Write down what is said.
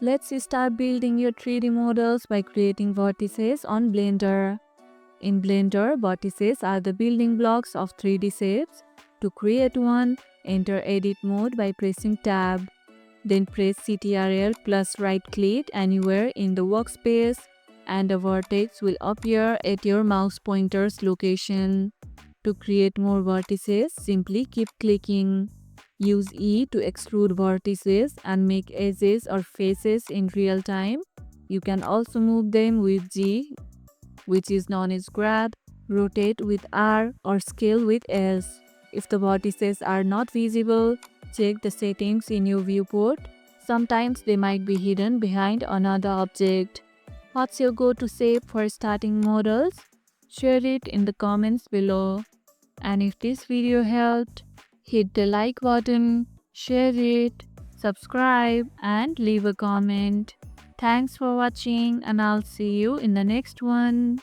Let's start building your 3D models by creating vertices on Blender. In Blender, vertices are the building blocks of 3D shapes. To create one, enter Edit mode by pressing Tab. Then press Ctrl plus right click anywhere in the workspace and a vertex will appear at your mouse pointer's location. To create more vertices, simply keep clicking. Use E to extrude vertices and make edges or faces in real time. You can also move them with G, which is known as grab, rotate with R, or scale with S. If the vertices are not visible, check the settings in your viewport. Sometimes they might be hidden behind another object. What's your go-to shape for starting models? Share it in the comments below. And if this video helped, hit the like button, share it, subscribe, and leave a comment. Thanks for watching, and I'll see you in the next one.